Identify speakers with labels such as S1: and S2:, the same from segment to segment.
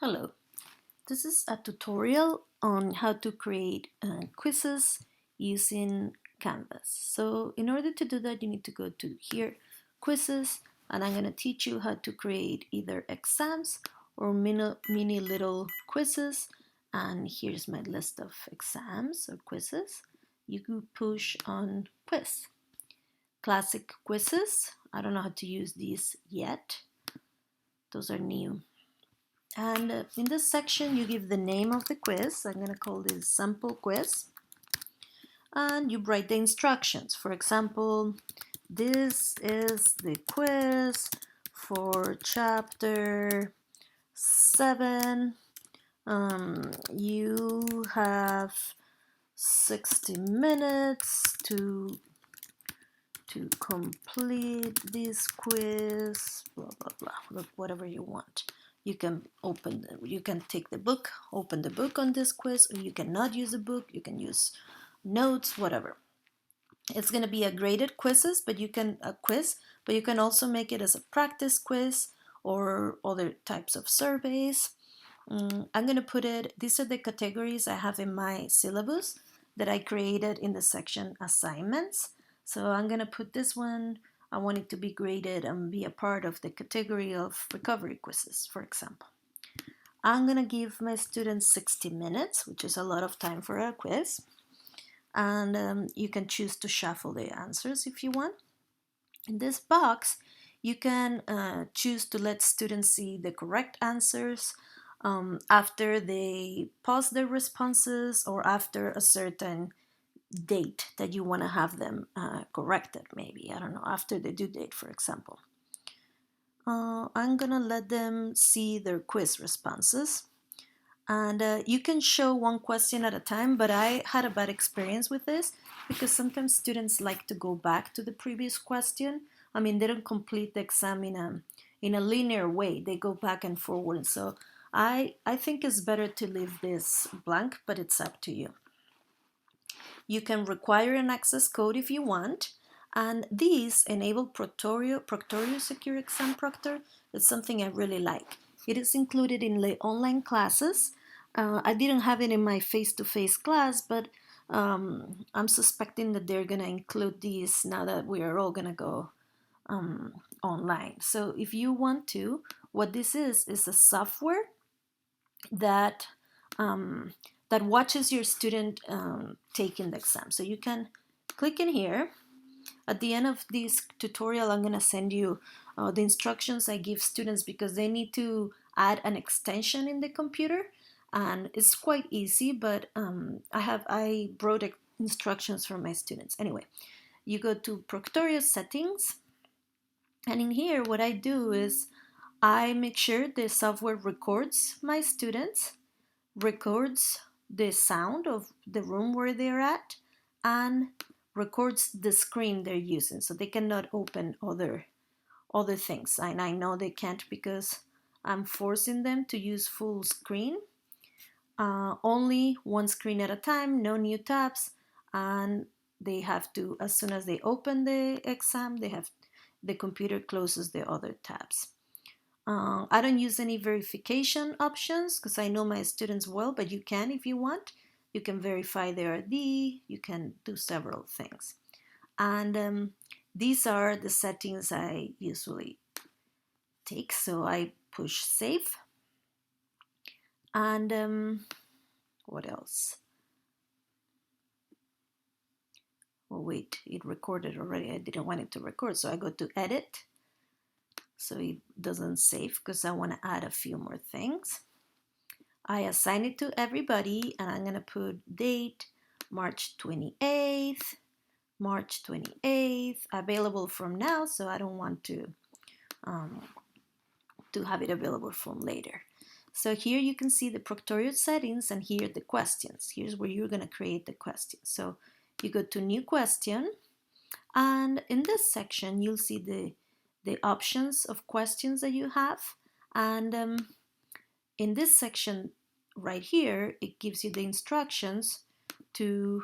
S1: Hello, this is a tutorial on how to create quizzes using Canvas. So in order to do that, you need to go to here, quizzes, and I'm going to teach you how to create either exams or mini little quizzes. And here's my list of exams or quizzes. You could push on quiz. Classic quizzes, I don't know how to use these yet. Those are new. And in this section, you give the name of the quiz. I'm going to call this sample quiz. And you write the instructions. For example, this is the quiz for chapter 7. You have 60 minutes to complete this quiz, blah, blah, blah, whatever you want. You can take the book, open the book on this quiz, or you cannot use a book, you can use notes, whatever. It's going to be a graded quiz, but you can also make it as a practice quiz or other types of surveys. I'm going to put it, these are the categories I have in my syllabus that I created in the section assignments. So I'm going to put this one, I want it to be graded and be a part of the category of recovery quizzes, for example. I'm going to give my students 60 minutes, which is a lot of time for a quiz. And you can choose to shuffle the answers if you want. In this box, you can choose to let students see the correct answers after they pause their responses or after a certain date that you want to have them corrected, maybe, I don't know, after the due date, for example. I'm gonna let them see their quiz responses, and you can show one question at a time, but I had a bad experience with this because sometimes students like to go back to the previous question. I mean, they don't complete the exam in a linear way, they go back and forward. So I think it's better to leave this blank, but it's up to you. You can require an access code if you want, and these enable Proctorio Secure Exam Proctor. It's something I really like. It is included in the online classes. I didn't have it in my face-to-face class, but I'm suspecting that they're gonna include these now that we are all gonna go online. So if you want to, what this is a software that that watches your student taking the exam. So you can click in here. At the end of this tutorial, I'm going to send you the instructions I give students because they need to add an extension in the computer, and it's quite easy, but I wrote instructions for my students. Anyway, you go to Proctorio settings, and in here what I do is I make sure the software records my students, records the sound of the room where they're at, and records the screen they're using, so they cannot open other things. And I know they can't because I'm forcing them to use full screen, only one screen at a time, no new tabs, and they have to, as soon as they open the exam, the computer closes the other tabs. I don't use any verification options because I know my students well, but you can if you want. You can verify their ID, you can do several things. And these are the settings I usually take. So I push save. And what else? Oh wait, it recorded already. I didn't want it to record, so I go to edit. So it doesn't save because I want to add a few more things. I assign it to everybody, and I'm going to put date March 28th, available from now, so I don't want to have it available from later. So here you can see the Proctorio settings, and here the questions. Here's where you're going to create the question. So you go to new question, and in this section you'll see the options of questions that you have, and in this section right here, it gives you the instructions to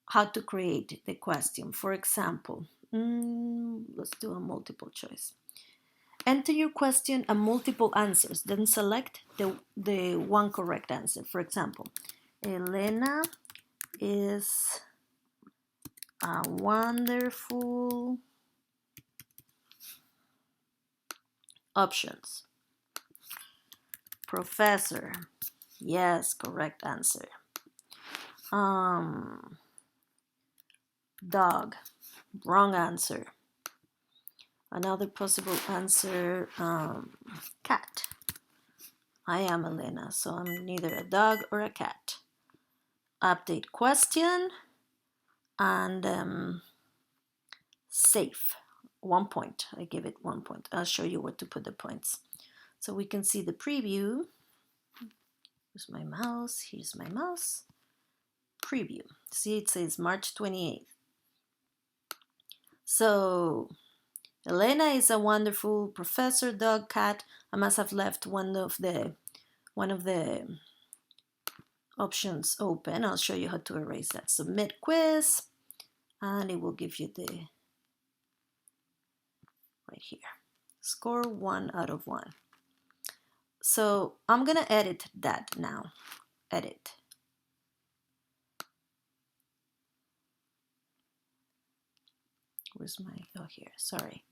S1: how to create the question. For example, let's do a multiple choice. enter your question and multiple answers, then select the one correct answer. For example, Elena is a wonderful options. Professor, yes, correct answer. Dog, wrong answer. Another possible answer, cat. I am Elena, so I'm neither a dog or a cat. Update question and safe. 1 point. I give it 1 point. I'll show you where to put the points. So we can see the preview. Here's my mouse. Here's my mouse. Preview. See, it says March 28th. So Elena is a wonderful professor, dog, cat. I must have left one of the options open. I'll show you how to erase that. Submit quiz, and it will give you the right here. Score 1 out of 1. So I'm gonna edit that now. Edit. Where's my, oh here, sorry.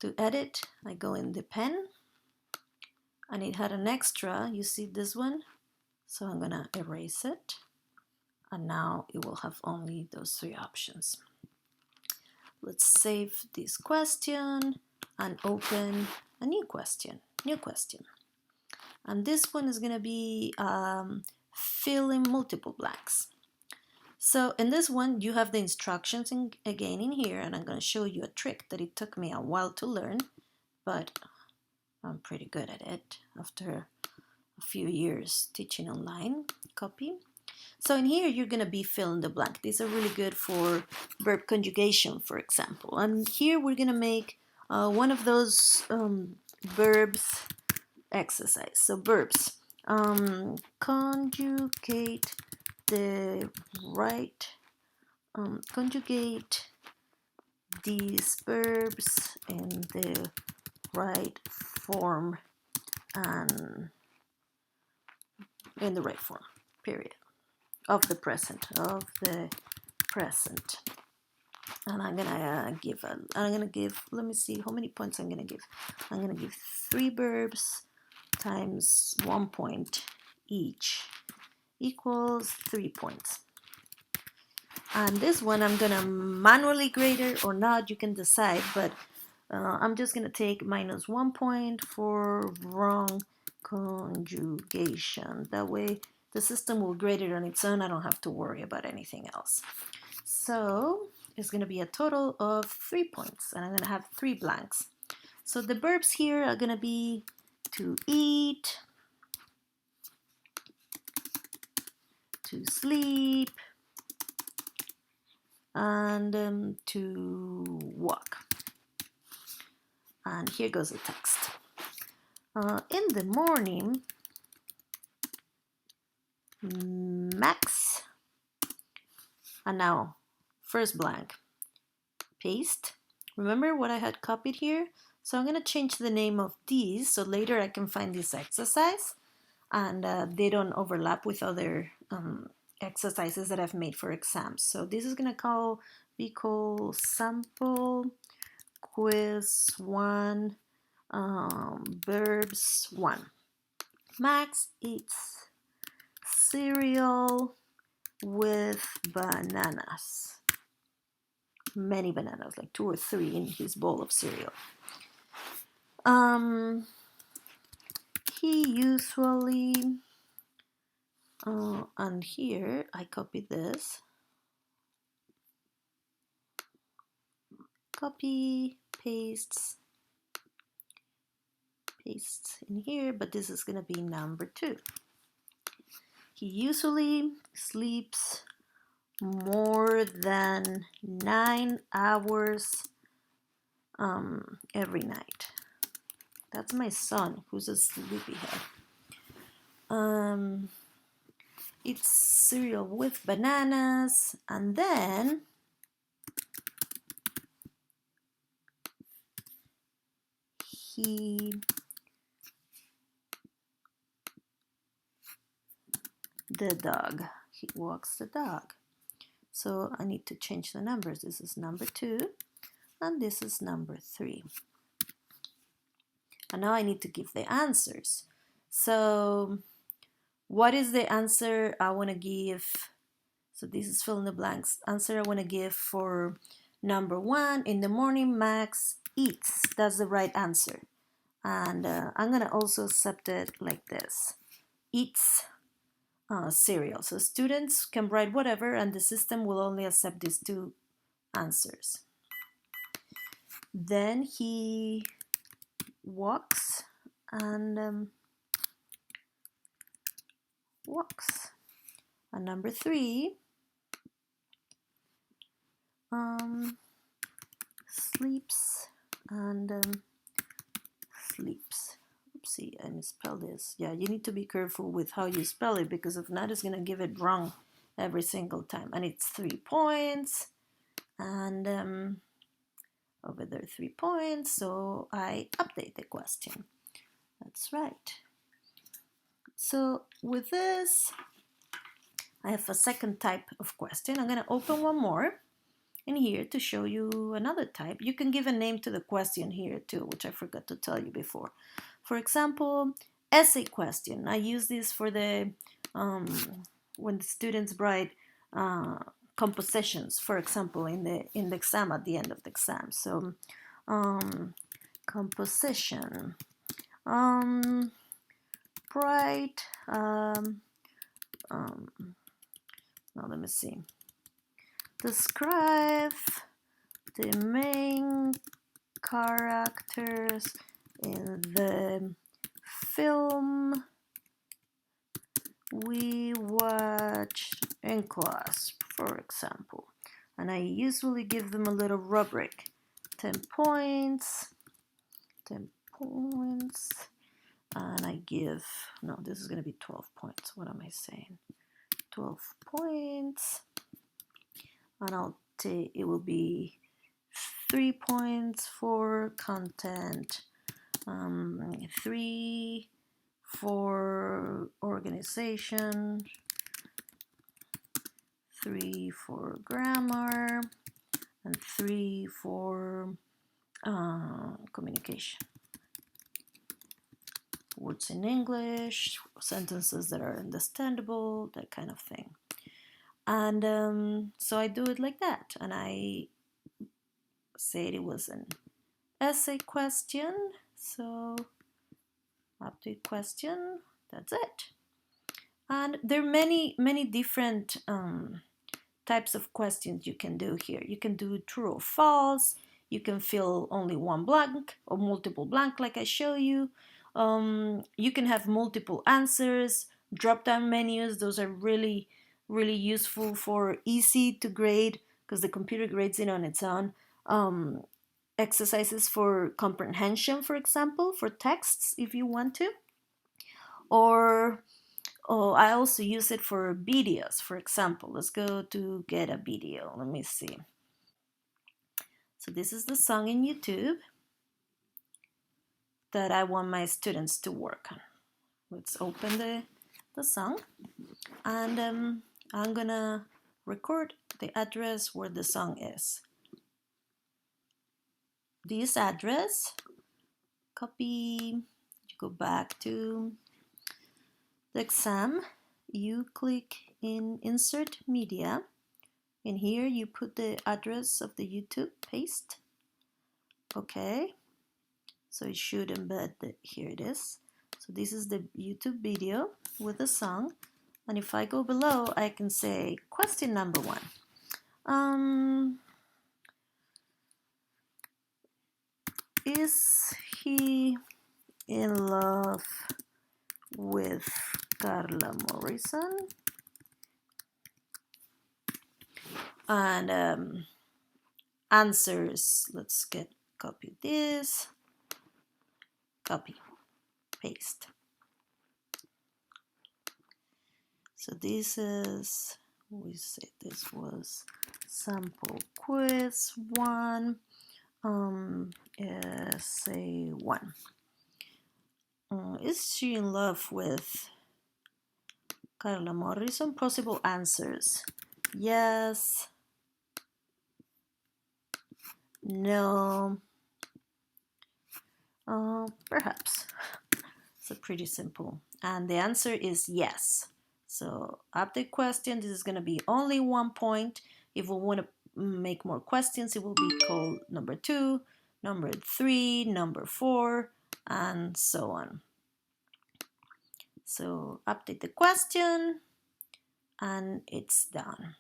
S1: To edit, I go in the pen, and it had an extra, you see this one? So I'm gonna erase it, and now it will have only those 3 options. Let's save this question and open a new question. And this one is gonna be fill in multiple blanks. So in this one, you have the instructions again in here, and I'm going to show you a trick that it took me a while to learn, but I'm pretty good at it after a few years teaching online. Copy. So in here, you're going to be filling the blank. These are really good for verb conjugation, for example. And here we're going to make one of those verbs exercise. So verbs. Conjugate the right, conjugate these verbs in the right form and in the right form, period, of the present, And I'm gonna give, let me see how many points I'm gonna give. I'm gonna give 3 verbs times 1 point each equals 3 points. And this one I'm gonna manually grade it or not, you can decide, but I'm just gonna take -1 point for wrong conjugation. That way the system will grade it on its own. I don't have to worry about anything else. So it's gonna be a total of 3 points, and I'm gonna have 3 blanks. So the verbs here are gonna be to eat, to sleep, and to walk. And here goes the text. In the morning, Max, and now first blank, paste. Remember what I had copied here? So I'm going to change the name of these so later I can find this exercise and they don't overlap with other exercises that I've made for exams. So this is going to be called sample quiz 1, verbs 1. Max eats cereal with bananas. Many bananas, like 2 or 3 in his bowl of cereal. He usually, and here I copy this. Copy, pastes in here, but this is going to be number 2. He usually sleeps more than 9 hours every night. That's my son, who's a sleepyhead. It's cereal with bananas, and then the dog. He walks the dog. So I need to change the numbers. This is number 2 and this is number 3. And now I need to give the answers. So what is the answer I want to give? So this is fill in the blanks. Answer I want to give for number 1, in the morning Max eats. That's the right answer. And I'm going to also accept it like this. Eats cereal. So students can write whatever and the system will only accept these 2 answers. Then he walks and walks. And number 3, sleeps and sleeps. Oopsie, I misspelled this. Yeah, you need to be careful with how you spell it because if not, it's going to give it wrong every single time. And it's 3 points. And over there, 3 points. So I update the question. That's right. So with this, I have a second type of question. I'm going to open one more in here to show you another type. You can give a name to the question here too, which I forgot to tell you before. For example, essay question. I use this for the when the students write compositions, for example, in the exam at the end of the exam. So composition. Write. Now let me see. Describe the main characters in the film we watched in class, for example. And I usually give them a little rubric. 10 points, 10 points, and I give, no, this is going to be 12 points. What am I saying? 12 points. And I'll take, it will be 3 points for content, 3 for organization, 3 for grammar, and 3 for communication. Words in English, sentences that are understandable, that kind of thing. And so I do it like that, and I said it was an essay question, so update question, that's it. And there are many different types of questions you can do here. You can do true or false, you can fill only one blank or multiple blank like I show you. You can have multiple answers, drop-down menus. Those are really useful for easy to grade because the computer grades it on its own. Exercises for comprehension, for example, for texts if you want to. Or I also use it for videos, for example. Let's go to get a video. Let me see. So this is the song in YouTube that I want my students to work on. Let's open the song, and I'm gonna record the address where the song is. This address, copy, you go back to the exam, you click in Insert Media, and here you put the address of the YouTube, paste. Okay, so it should embed here it is. So this is the YouTube video with the song, and if I go below, I can say question number 1. Is he in love with Carla Morrison? And answers, let's copy this, copy, paste. So this is, we said this was sample quiz 1. Essay 1. Is she in love with Carla Morrison? Possible answers. Yes. No. Perhaps. So pretty simple. And the answer is yes. So update question, this is going to be only 1 point. If we want to make more questions, it will be called number 2, number 3, number 4, and so on. So update the question, and it's done.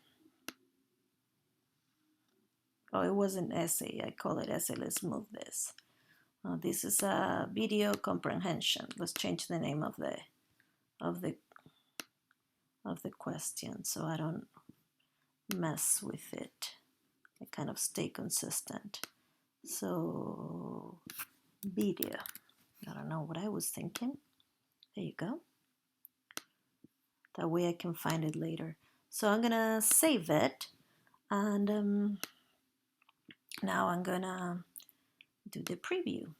S1: Oh, it was an essay. I call it essay. Let's move this. This is a video comprehension. Let's change the name of the question so I don't mess with it. I kind of stay consistent. So video. I don't know what I was thinking. There you go. That way I can find it later. So I'm gonna save it, and now I'm gonna do the preview.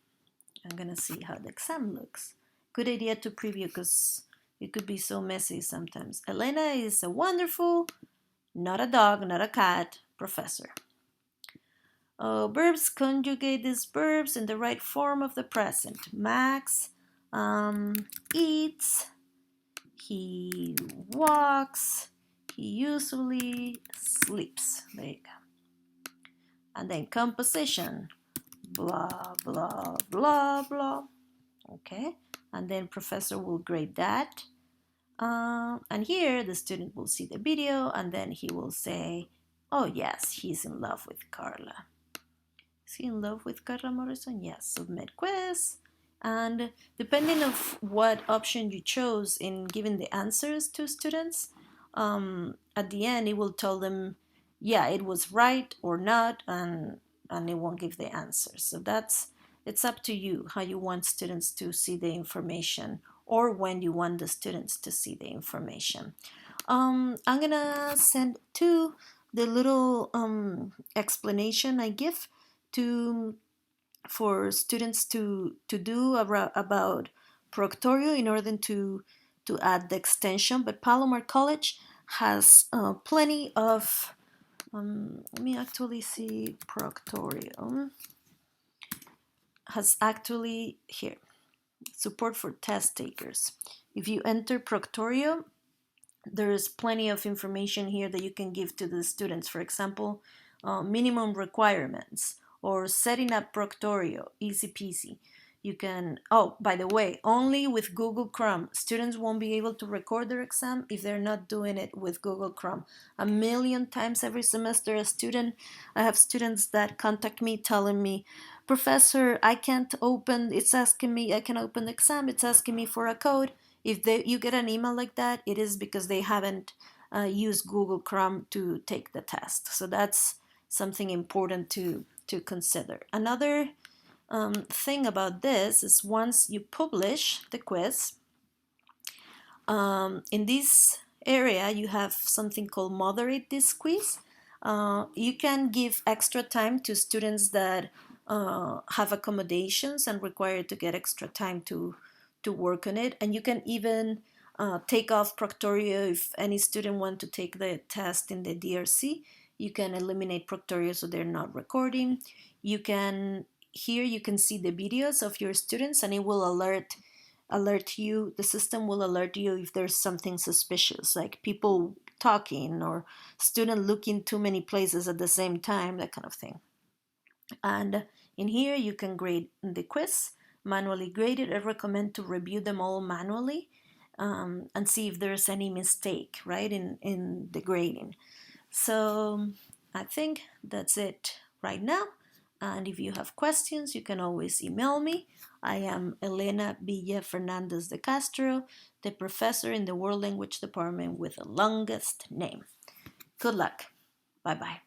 S1: I'm gonna see how the exam looks. Good idea to preview because it could be so messy sometimes. Elena is a wonderful, not a dog, not a cat, professor. Verbs, conjugate these verbs in the right form of the present. Max eats, he walks, he usually sleeps. There you go. And then composition. Blah, blah, blah, blah. Okay. And then professor will grade that. And here the student will see the video and then he will say, oh yes, he's in love with Carla. Is he in love with Carla Morrison? Yes. Submit quiz. And depending on what option you chose in giving the answers to students, at the end it will tell them, yeah, it was right or not, and it won't give the answers. So it's up to you how you want students to see the information or when you want the students to see the information. I'm gonna send to the little explanation I give for students to do about Proctorio in order to add the extension. But Palomar College has plenty of let me actually see. Proctorio has actually here support for test takers. If you enter Proctorio, there's plenty of information here that you can give to the students. For example, minimum requirements or setting up Proctorio, easy peasy. You can, oh, by the way, only with Google Chrome. Students won't be able to record their exam if they're not doing it with Google Chrome. 1,000,000 times every semester, I have students that contact me telling me, Professor, I can't open, it's asking me, I can open the exam, it's asking me for a code. If you get an email like that, it is because they haven't used Google Chrome to take the test. So that's something important to consider. Another thing about this is once you publish the quiz, in this area you have something called moderate this quiz. You can give extra time to students that have accommodations and require to get extra time to work on it, and you can even take off Proctorio if any student want to take the test in the DRC. You can eliminate Proctorio so they're not recording. You can, here you can see the videos of your students and it will alert you, the system will alert you if there's something suspicious, like people talking or student looking too many places at the same time, that kind of thing. And in here you can grade the quiz, manually grade it. I recommend to review them all manually and see if there's any mistake, right, in the grading. So I think that's it right now. And if you have questions, you can always email me. I am Elena Villa Fernandez de Castro, the professor in the World Language Department with the longest name. Good luck. Bye-bye.